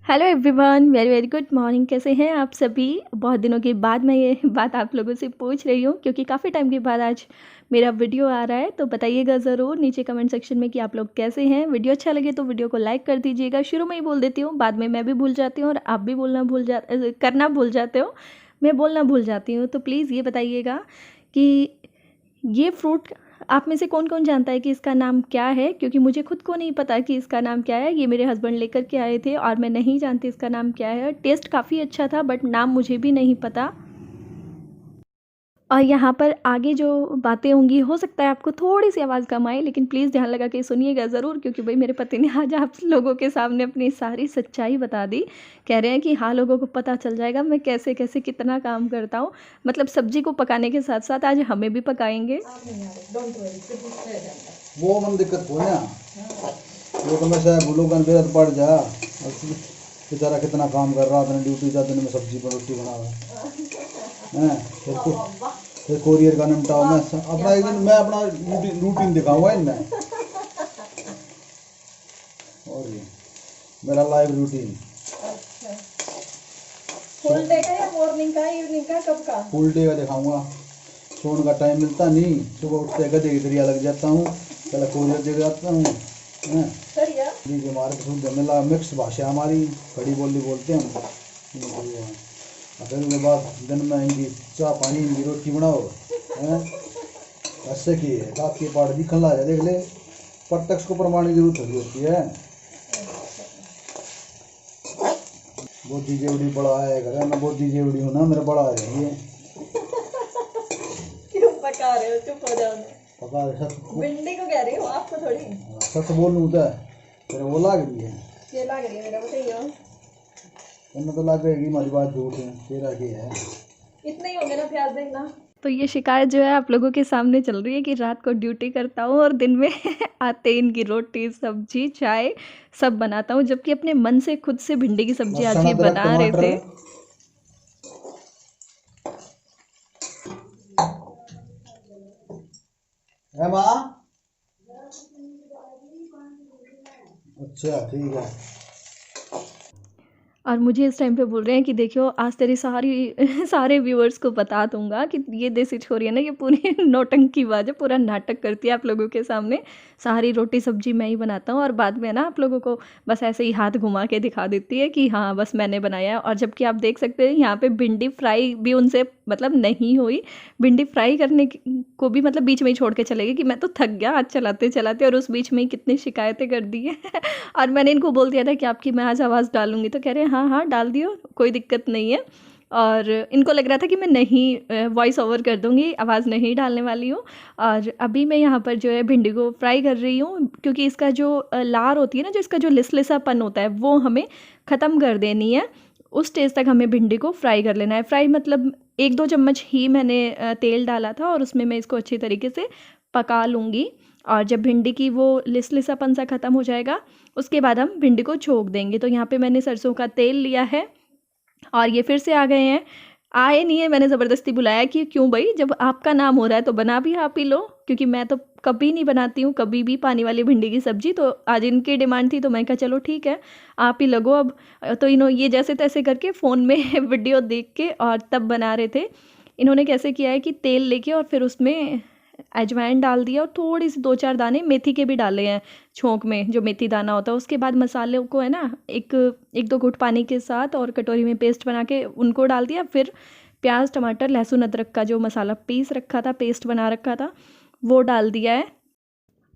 Hello everyone, very very good morning. कैसे हैं आप सभी? बहुत दिनों के बाद मैं ये बात आप लोगों से पूछ रही हूँ क्योंकि काफ़ी टाइम के बाद आज मेरा वीडियो आ रहा है। तो बताइएगा ज़रूर नीचे कमेंट सेक्शन में कि आप लोग कैसे हैं। वीडियो अच्छा लगे तो वीडियो को लाइक कर दीजिएगा। शुरू में ही बोल देती हूँ, बाद में मैं भी भूल जाती हूँ और आप भी करना भूल जाते हो, मैं बोलना भूल जाती हूँ। तो प्लीज़ ये बताइएगा कि ये फ्रूट आप में से कौन-कौन जानता है कि इसका नाम क्या है? क्योंकि मुझे खुद को नहीं पता कि इसका नाम क्या है। ये मेरे हस्बैंड लेकर के आए थे और मैं नहीं जानती इसका नाम क्या है। टेस्ट काफ़ी अच्छा था बट नाम मुझे भी नहीं पता। और यहाँ पर आगे जो बातें होंगी हो सकता है आपको थोड़ी-सी आवाज़ कम आए, लेकिन प्लीज़ ध्यान लगा के सुनिएगा ज़रूर क्योंकि भई मेरे पति ने आज आप लोगों के सामने अपनी सारी सच्चाई बता दी। कह रहे हैं कि हाँ, लोगों को पता चल जाएगा मैं कैसे-कैसे कितना काम करता हूँ। मतलब सब्ज़ी को पकाने के साथ-साथ आज हमें भी पकाएँगे। वो मन दिक्कत हो ना, वो तो मैं शायद भूलो का बेहद पड़ जा। बेचारा कितना काम कर रहा था, ड्यूटी जा दिन में सब्जी पर रोटी बना रहा है। फिर कोरियर का निपटाओ। मैं अपना एक दिन मैं अपना रूटीन दिखाऊंगा इनमें। और ये मेरा लाइव रूटीन फुल डे का या मॉर्निंग का, इवनिंग का, कब का? फुल डे का दिखाऊंगा। सोने का टाइम मिलता नहीं, सुबह उठते गधे की तरह लग जाता हूँ, पहले कोरियर दे जाता हूँ। जी हमारे शुद्ध मिला मिक्स भाषा हमारी, खड़ी बोली बोलते हैं हम। फिर उसके बाद दिन में इनकी चाय पानी इनकी रोटी बनाओ हैं। ऐसे की है रात के पाठ दिखन ला देख ले, प्रत्यक्ष को प्रमाण की जरूरत थोड़ी होती है। बोधी जेवड़ी बड़ा है घर में, बोधी जेवड़ी हूँ ना, मेरा बड़ा है ये। क्यों पका रहे हो? चुप हो जाओ। पका सच भिंडी को कह रही हूँ, आपको थोड़ी। सच बोलूँ तो तेरे वो लाग रही है, ये लग रही है मेरा, बताइए। इनमें तो लगेगी हमारी बात झूठ है, तेरा क्या है। इतना ही हो गया ना, प्याज देखना। तो ये शिकायत जो है आप लोगों के सामने चल रही है कि रात को ड्यूटी करता हूँ और दिन में आते ही इनकी रोटी सब्जी चाय सब बनाता हूँ, जबकि अपने मन से खुद से भिंडी की सब्जी आज लहसुन ये अदरक बना रहे टमाटर थे। है माँ। अच्छा ठीक है। और मुझे इस टाइम पे बोल रहे हैं कि देखियो आज तेरी सारी सारे व्यूअर्स को बता दूंगा कि ये देसी छोरी है ना, ये पूरी नौटंकीबाज है, पूरा नाटक करती है आप लोगों के सामने। सारी रोटी सब्जी मैं ही बनाता हूँ और बाद में ना आप लोगों को बस ऐसे ही हाथ घुमा के दिखा देती है कि हाँ बस मैंने बनाया है। और जबकि आप देख सकते हैं यहाँ पे भिंडी फ्राई भी उनसे मतलब नहीं हुई। भिंडी फ्राई को भी मतलब बीच में ही छोड़ के चले गए कि मैं तो थक गया आज चलाते चलाते, और उस बीच में ही कितनी शिकायतें कर दी है। और मैंने इनको बोल दिया था कि आपकी मैं आज आवाज़ डालूँगी, तो कह रहे हैं हाँ, हाँ डाल दियो, कोई दिक्कत नहीं है। और इनको लग रहा था कि मैं नहीं वॉइस ओवर कर दूँगी, आवाज़ नहीं डालने वाली हूँ। और अभी मैं यहाँ पर जो है भिंडी को फ्राई कर रही हूँ क्योंकि इसका जो लार होती है ना, जो इसका जो लिसलिसापन होता है वो हमें ख़त्म कर देनी है। उस स्टेज तक हमें भिंडी को फ्राई कर लेना है। फ्राई मतलब 1-2 चम्मच ही मैंने तेल डाला था और उसमें मैं इसको अच्छी तरीके से पका लूँगी। और जब भिंडी की वो लिसलिसापन सा ख़त्म हो जाएगा उसके बाद हम भिंडी को छोंक देंगे। तो यहाँ पे मैंने सरसों का तेल लिया है और ये फिर से आ गए हैं। आए नहीं है, मैंने ज़बरदस्ती बुलाया कि क्यों भई, जब आपका नाम हो रहा है तो बना भी आप ही लो, क्योंकि मैं तो कभी नहीं बनाती हूँ कभी भी पानी वाली भिंडी की सब्ज़ी। तो आज इनकी डिमांड थी तो मैं कहा चलो ठीक है आप ही लगो अब। तो ये जैसे तैसे करके फ़ोन में वीडियो देख के और तब बना रहे थे। इन्होंने कैसे किया है कि तेल लेके और फिर उसमें अजवाइन डाल दिया और थोड़ी सी 2-4 दाने मेथी के भी डाले हैं छोंक में, जो मेथी दाना होता है। उसके बाद मसालों को है ना 1-2 घूँट पानी के साथ और कटोरी में पेस्ट बना के उनको डाल दिया। फिर प्याज टमाटर लहसुन अदरक का जो मसाला पीस रखा था, पेस्ट बना रखा था, वो डाल दिया है।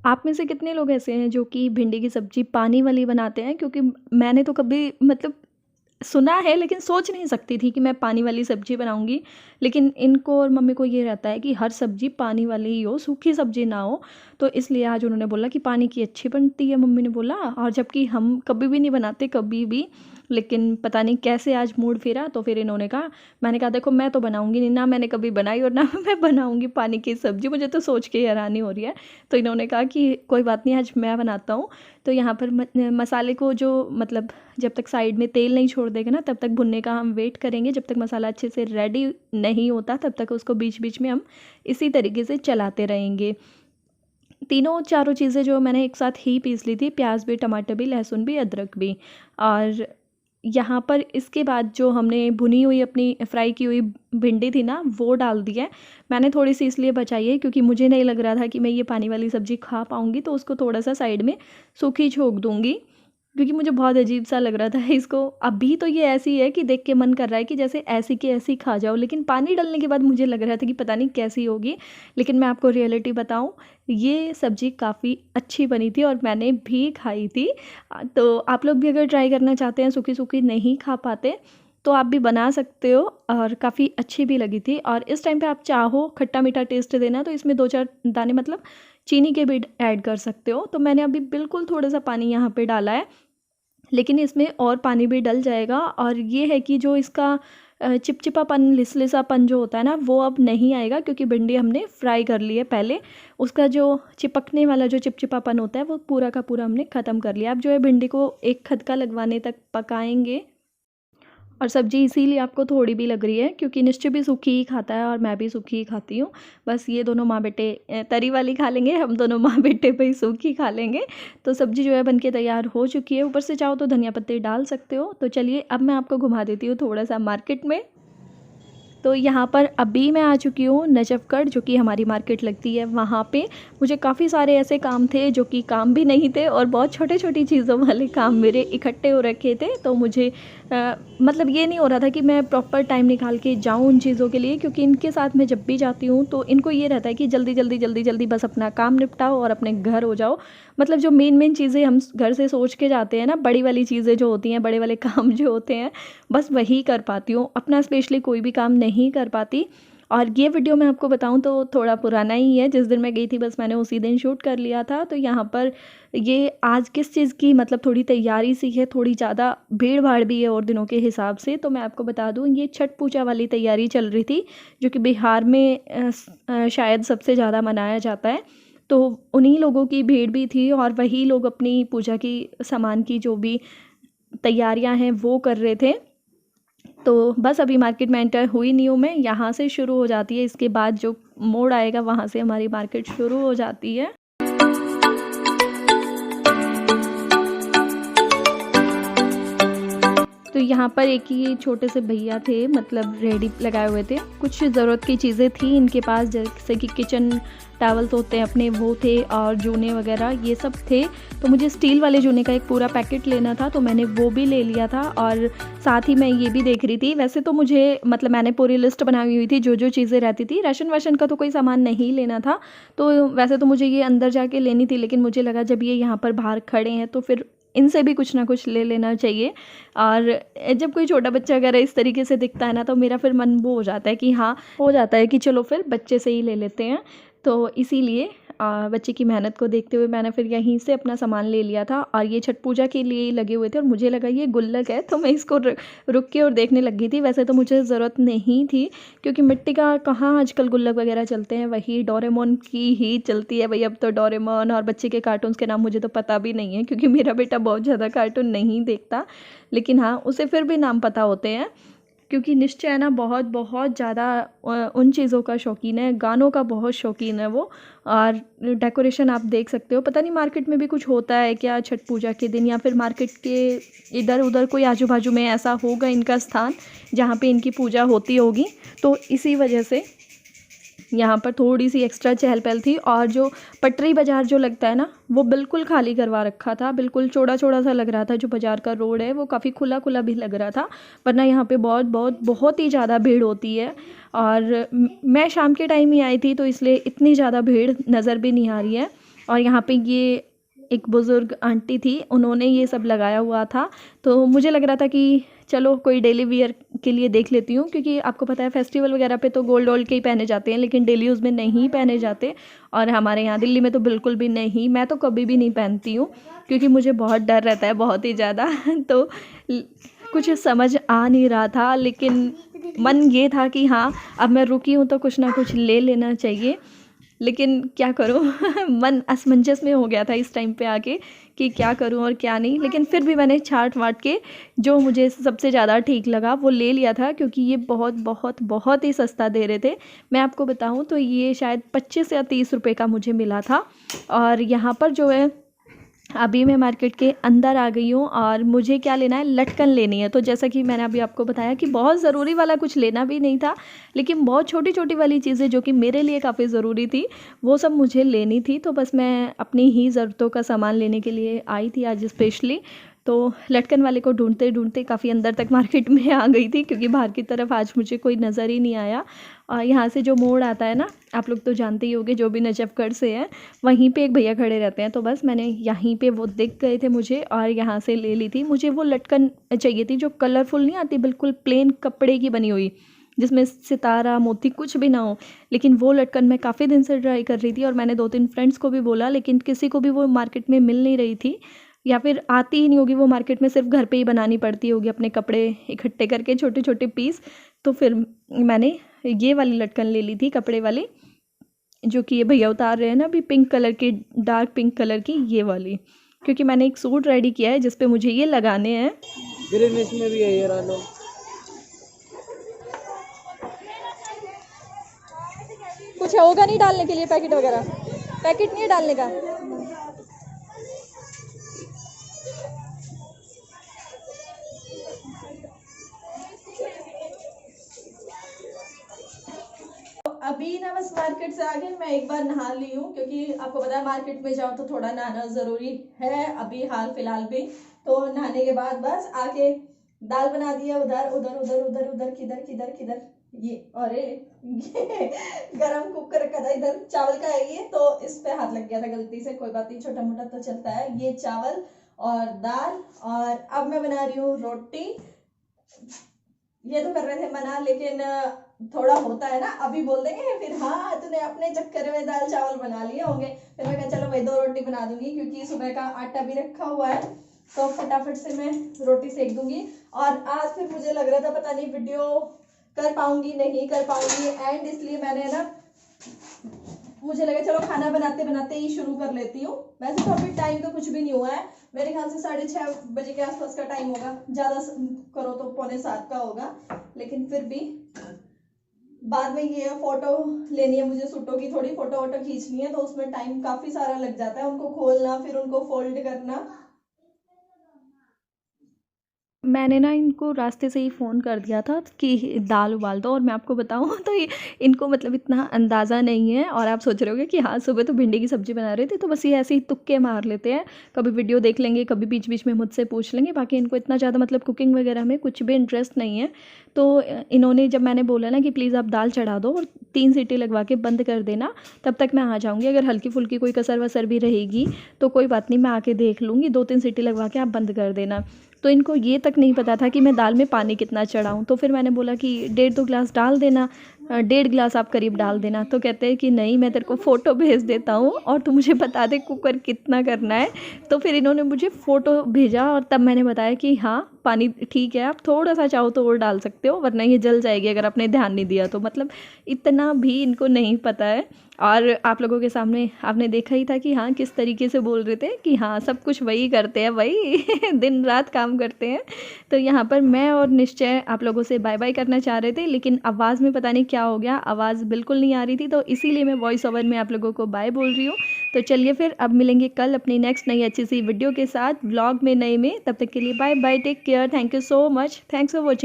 आप में से कितने लोग ऐसे हैं जो कि भिंडी की सब्ज़ी पानी वाली बनाते हैं? क्योंकि मैंने तो कभी मतलब सुना है लेकिन सोच नहीं सकती थी कि मैं पानी वाली सब्ज़ी बनाऊँगी। लेकिन इनको और मम्मी को ये रहता है कि हर सब्ज़ी पानी वाली ही हो, सूखी सब्ज़ी ना हो। तो इसलिए आज उन्होंने बोला कि पानी की अच्छी बनती है, मम्मी ने बोला। और जबकि हम कभी भी नहीं बनाते, कभी भी, लेकिन पता नहीं कैसे आज मूड फिरा तो फिर इन्होंने कहा। मैंने कहा देखो मैं तो बनाऊँगी नहीं, ना मैंने कभी बनाई और ना मैं बनाऊँगी पानी की सब्ज़ी, मुझे तो सोच के हैरानी हो रही है। तो इन्होंने कहा कि कोई बात नहीं आज मैं बनाता हूँ। तो यहाँ पर मसाले को जो मतलब जब तक साइड में तेल नहीं छोड़ देगा ना तब तक भुनने का हम वेट करेंगे। जब तक मसाला अच्छे से रेडी नहीं होता तब तक उसको बीच बीच में हम इसी तरीके से चलाते रहेंगे। तीनों चारों चीज़ें जो मैंने एक साथ ही पीस ली थी, प्याज भी, टमाटर भी, लहसुन भी, अदरक भी। और यहाँ पर इसके बाद जो हमने भुनी हुई अपनी फ्राई की हुई भिंडी थी ना, वो डाल दी है। मैंने थोड़ी सी इसलिए बचाई है क्योंकि मुझे नहीं लग रहा था कि मैं ये पानी वाली सब्ज़ी खा पाऊँगी, तो उसको थोड़ा सा साइड में सूखी छोड़ दूँगी क्योंकि मुझे बहुत अजीब सा लग रहा था इसको। अभी तो ये ऐसी है कि देख के मन कर रहा है कि जैसे ऐसी की ऐसी खा जाओ, लेकिन पानी डालने के बाद मुझे लग रहा था कि पता नहीं कैसी होगी। लेकिन मैं आपको रियलिटी बताऊं, ये सब्ज़ी काफ़ी अच्छी बनी थी और मैंने भी खाई थी। तो आप लोग भी अगर ट्राई करना चाहते हैं, सूखी सूखी नहीं खा पाते, तो आप भी बना सकते हो और काफ़ी अच्छी भी लगी थी। और इस टाइम पे आप चाहो खट्टा मीठा टेस्ट देना तो इसमें 2-4 दाने मतलब चीनी के भी ऐड कर सकते हो। तो मैंने अभी बिल्कुल थोड़ा सा पानी यहाँ पे डाला है, लेकिन इसमें और पानी भी डल जाएगा। और ये है कि जो इसका चिपचिपापन, लिसलिसापन जो होता है ना, वो अब नहीं आएगा क्योंकि भिंडी हमने फ्राई कर ली है पहले। उसका जो चिपकने वाला जो चिपचिपापन होता है वो पूरा का पूरा हमने ख़त्म कर लिया। अब जो है भिंडी को एक खदका लगवाने तक पकाएंगे। और सब्ज़ी इसीलिए आपको थोड़ी भी लग रही है क्योंकि निश्चय भी सूखी ही खाता है और मैं भी सूखी ही खाती हूँ। बस ये दोनों माँ बेटे तरी वाली खा लेंगे, हम दोनों माँ बेटे पे ही सूखी खा लेंगे। तो सब्ज़ी जो है बनके तैयार हो चुकी है। ऊपर से चाहो तो धनिया पत्ते डाल सकते हो। तो चलिए अब मैं आपको घुमा देती हूँ थोड़ा सा मार्केट में। तो यहाँ पर अभी मैं आ चुकी हूँ नजफ़गढ़, जो कि हमारी मार्केट लगती है वहाँ पे। मुझे काफ़ी सारे ऐसे काम थे जो कि काम भी नहीं थे और बहुत छोटे छोटी चीज़ों वाले काम मेरे इकट्ठे हो रखे थे। तो मुझे मतलब ये नहीं हो रहा था कि मैं प्रॉपर टाइम निकाल के जाऊँ उन चीज़ों के लिए, क्योंकि इनके साथ मैं जब भी जाती हूँ तो इनको ये रहता है कि जल्दी जल्दी जल्दी जल्दी बस अपना काम निपटाओ और अपने घर हो जाओ। मतलब जो मेन चीज़ें हम घर से सोच के जाते हैं ना, बड़ी वाली चीज़ें जो होती हैं, बड़े वाले काम जो होते हैं, बस वही कर पाती हूँ। अपना स्पेशली कोई भी काम नहीं कर पाती। और ये वीडियो मैं आपको बताऊँ तो थोड़ा पुराना ही है। जिस दिन मैं गई थी बस मैंने उसी दिन शूट कर लिया था। तो यहाँ पर ये आज किस चीज़ की मतलब थोड़ी तैयारी सी है, थोड़ी ज़्यादा भीड़ भाड़ भी है और दिनों के हिसाब से। तो मैं आपको बता दूँ, ये छठ पूजा वाली तैयारी चल रही थी, जो कि बिहार में शायद सबसे ज़्यादा मनाया जाता है। तो उन्हीं लोगों की भीड़ भी थी और वही लोग अपनी पूजा की सामान की जो भी तैयारियां हैं वो कर रहे थे। तो बस अभी मार्केट में एंटर हुई नहीं हूँ मैं, यहाँ से शुरू हो जाती है। इसके बाद जो मोड़ आएगा वहाँ से हमारी मार्केट शुरू हो जाती है। तो यहाँ पर एक ही छोटे से भैया थे, मतलब रेडी लगाए हुए थे। कुछ ज़रूरत की चीज़ें थी इनके पास, जैसे कि किचन टावल्स होते हैं अपने, वो थे, और जूने वगैरह ये सब थे। तो मुझे स्टील वाले जूने का एक पूरा पैकेट लेना था, तो मैंने वो भी ले लिया था। और साथ ही मैं ये भी देख रही थी, वैसे तो मुझे मतलब मैंने पूरी लिस्ट बनाई हुई थी जो जो चीज़ें रहती थी। राशन वाशन का तो कोई सामान नहीं लेना था, तो वैसे तो मुझे ये अंदर जाके लेनी थी, लेकिन मुझे लगा जब ये यहाँ पर बाहर खड़े हैं तो फिर इनसे भी कुछ ना कुछ ले लेना चाहिए। और जब कोई छोटा बच्चा अगर इस तरीके से दिखता है ना, तो मेरा फिर मन वो हो जाता है कि हाँ, हो जाता है कि चलो फिर बच्चे से ही ले लेते हैं। तो इसीलिए बच्चे की मेहनत को देखते हुए मैंने फिर यहीं से अपना सामान ले लिया था। और ये छठ पूजा के लिए लगे हुए थे और मुझे लगा ये गुल्लक है, तो मैं इसको रुक के और देखने लगी थी। वैसे तो मुझे ज़रूरत नहीं थी क्योंकि मिट्टी का कहाँ आजकल गुल्लक वगैरह चलते हैं, वही डोरेमोन की ही चलती है भाई अब तो। डोरेमोन और बच्चे के कार्टून्स के नाम मुझे तो पता भी नहीं है क्योंकि मेरा बेटा बहुत ज़्यादा कार्टून नहीं देखता, लेकिन हाँ उसे फिर भी नाम पता होते हैं क्योंकि निश्चय है ना बहुत बहुत ज़्यादा उन चीज़ों का शौकीन है, गानों का बहुत शौकीन है वो। और डेकोरेशन आप देख सकते हो, पता नहीं मार्केट में भी कुछ होता है क्या छठ पूजा के दिन, या फिर मार्केट के इधर उधर कोई आजू बाजू में ऐसा होगा इनका स्थान जहाँ पे इनकी पूजा होती होगी। तो इसी वजह से यहाँ पर थोड़ी सी एक्स्ट्रा चहल पहल थी। और जो पटरी बाज़ार जो लगता है ना, वो बिल्कुल खाली करवा रखा था, बिल्कुल चौड़ा चौड़ा सा लग रहा था। जो बाज़ार का रोड है वो काफ़ी खुला खुला भी लग रहा था, वरना यहाँ पे बहुत बहुत बहुत ही ज़्यादा भीड़ होती है। और मैं शाम के टाइम ही आई थी तो इसलिए इतनी ज़्यादा भीड़ नज़र भी नहीं आ रही है। और यहाँ पे ये एक बुज़ुर्ग आंटी थी, उन्होंने ये सब लगाया हुआ था। तो मुझे लग रहा था कि चलो कोई डेली वियर के लिए देख लेती हूँ, क्योंकि आपको पता है फेस्टिवल वगैरह पे तो गोल्ड वोल्ड के ही पहने जाते हैं, लेकिन डेली यूज़ में नहीं पहने जाते। और हमारे यहाँ दिल्ली में तो बिल्कुल भी नहीं, मैं तो कभी भी नहीं पहनती हूँ क्योंकि मुझे बहुत डर रहता है, बहुत ही ज़्यादा। तो कुछ समझ आ नहीं रहा था, लेकिन मन ये था कि हाँ अब मैं रुकी हूँ तो कुछ ना कुछ ले लेना चाहिए। लेकिन क्या करूँ मन असमंजस में हो गया था इस टाइम पे आके कि क्या करूँ और क्या नहीं। लेकिन फिर भी मैंने छाट वाट के जो मुझे सबसे ज़्यादा ठीक लगा वो ले लिया था, क्योंकि ये बहुत बहुत बहुत ही सस्ता दे रहे थे। मैं आपको बताऊँ तो ये शायद 25 या 30 रुपए का मुझे मिला था। और यहाँ पर जो है अभी मैं मार्केट के अंदर आ गई हूँ और मुझे क्या लेना है, लटकन लेनी है। तो जैसा कि मैंने अभी आपको बताया कि बहुत ज़रूरी वाला कुछ लेना भी नहीं था, लेकिन बहुत छोटी छोटी वाली चीज़ें जो कि मेरे लिए काफ़ी ज़रूरी थी वो सब मुझे लेनी थी। तो बस मैं अपनी ही ज़रूरतों का सामान लेने के लिए आई थी आज स्पेशली। तो लटकन वाले को ढूंढते ढूंढते काफ़ी अंदर तक मार्केट में आ गई थी, क्योंकि बाहर की तरफ आज मुझे कोई नज़र ही नहीं आया। और यहाँ से जो मोड़ आता है ना, आप लोग तो जानते ही होंगे जो भी नजफगढ़ से हैं, वहीं पे एक भैया खड़े रहते हैं। तो बस मैंने यहीं पे वो दिख गए थे मुझे और यहाँ से ले ली थी। मुझे वो लटकन चाहिए थी जो कलरफुल नहीं आती, बिल्कुल प्लेन कपड़े की बनी हुई, जिसमें सितारा मोती कुछ भी ना हो। लेकिन वो लटकन मैं काफ़ी दिन से ट्राई कर रही थी और मैंने 2-3 फ्रेंड्स को भी बोला, लेकिन किसी को भी वो मार्केट में मिल नहीं रही थी, या फिर आती ही नहीं होगी वो मार्केट में, सिर्फ घर पे ही बनानी पड़ती होगी अपने कपड़े इकट्ठे करके छोटे छोटे पीस। तो फिर मैंने ये वाली लटकन ले ली थी, कपड़े वाली, जो कि ये भैया उतार रहे हैं ना अभी, पिंक कलर की, डार्क पिंक कलर की ये वाली, क्योंकि मैंने एक सूट रेडी किया है जिस पे मुझे ये लगाने हैं। ग्रीनिश में भी है ये रानो। कुछ होगा नहीं डालने के लिए, पैकेट वगैरह, पैकेट नहीं है डालने का। अभी ना बस मार्केट से आके मैं एक बार नहा ली हूँ, क्योंकि आपको पता है मार्केट में जाओ तो थोड़ा नहाना ज़रूरी है अभी हाल फिलहाल भी। तो नहाने के बाद बस आके दाल बना दिया, उधर उधर उधर उधर उधर किधर किधर किधर, ये अरे ये गरम कुकर रखा था इधर, चावल का है ये, तो इस पे हाथ लग गया था गलती से, कोई बात नहीं, छोटा मोटा तो चलता है। ये चावल और दाल, और अब मैं बना रही हूँ रोटी। ये तो कर रहे थे मना, लेकिन थोड़ा होता है ना, अभी बोल देंगे फिर हाँ तूने अपने चक्कर में दाल चावल बना लिए होंगे। फिर मैं कहा चलो भाई 2 रोटी बना दूंगी, क्योंकि सुबह का आटा भी रखा हुआ है, तो फटाफट से मैं रोटी सेक दूंगी। और आज फिर मुझे लग रहा था पता नहीं वीडियो कर पाऊंगी नहीं कर पाऊंगी, एंड इसलिए मैंने ना, मुझे लगा चलो खाना बनाते बनाते ही शुरू कर लेती हूँ। वैसे तो अभी टाइम तो कुछ भी नहीं हुआ है, मेरे ख्याल से 6:30 बजे के आसपास का टाइम होगा, ज़्यादा करो तो 6:45 का होगा। लेकिन फिर भी बाद में ये फोटो लेनी है मुझे, सूटों की थोड़ी फोटो वोटो खींचनी है, तो उसमें टाइम काफ़ी सारा लग जाता है, उनको खोलना फिर उनको फोल्ड करना। मैंने ना इनको रास्ते से ही फ़ोन कर दिया था कि दाल उबाल दो, और मैं आपको बताऊँ तो ये इनको मतलब इतना अंदाज़ा नहीं है। और आप सोच रहे होगे कि हाँ सुबह तो भिंडी की सब्ज़ी बना रहे थे, तो बस ये ऐसे ही तुक्के मार लेते हैं, कभी वीडियो देख लेंगे, कभी बीच बीच में मुझसे पूछ लेंगे, बाकी इनको इतना ज़्यादा मतलब कुकिंग वगैरह में कुछ भी इंटरेस्ट नहीं है। तो इन्होंने जब मैंने बोला ना कि प्लीज़ आप दाल चढ़ा दो और 3 सीटी लगवा के बंद कर देना, तब तक मैं आ जाऊँगी, अगर हल्की फुल्की कोई कसर वसर भी रहेगी तो कोई बात नहीं, मैं आके देख लूँगी, 2-3 सीटी लगवा के आप बंद कर देना। तो इनको ये तक नहीं पता था कि मैं दाल में पानी कितना चढ़ाऊँ। तो फिर मैंने बोला कि 1.5-2 गिलास डाल देना, 1.5 गिलास आप करीब डाल देना। तो कहते हैं कि नहीं मैं तेरे को फ़ोटो भेज देता हूँ और तू मुझे बता दे कुकर कितना करना है। तो फिर इन्होंने मुझे फ़ोटो भेजा और तब मैंने बताया कि हाँ पानी ठीक है, आप थोड़ा सा चाहो तो और डाल सकते हो, वरना ये जल जाएगी अगर आपने ध्यान नहीं दिया तो। मतलब इतना भी इनको नहीं पता है। और आप लोगों के सामने आपने देखा ही था कि हाँ किस तरीके से बोल रहे थे कि हाँ सब कुछ वही करते हैं, वही दिन रात काम करते हैं। तो यहाँ पर मैं और निश्चय आप लोगों से बाय बाय करना चाह रहे थे, लेकिन आवाज़ में पता नहीं क्या हो गया, आवाज़ बिल्कुल नहीं आ रही थी, तो इसीलिए मैं वॉइस ओवर में आप लोगों को बाय बोल रही हूँ। तो चलिए फिर अब मिलेंगे कल अपनी नेक्स्ट नई अच्छी सी वीडियो के साथ, व्लॉग में नए में। तब तक के लिए bye bye, take care, thank you so much, thanks for watching.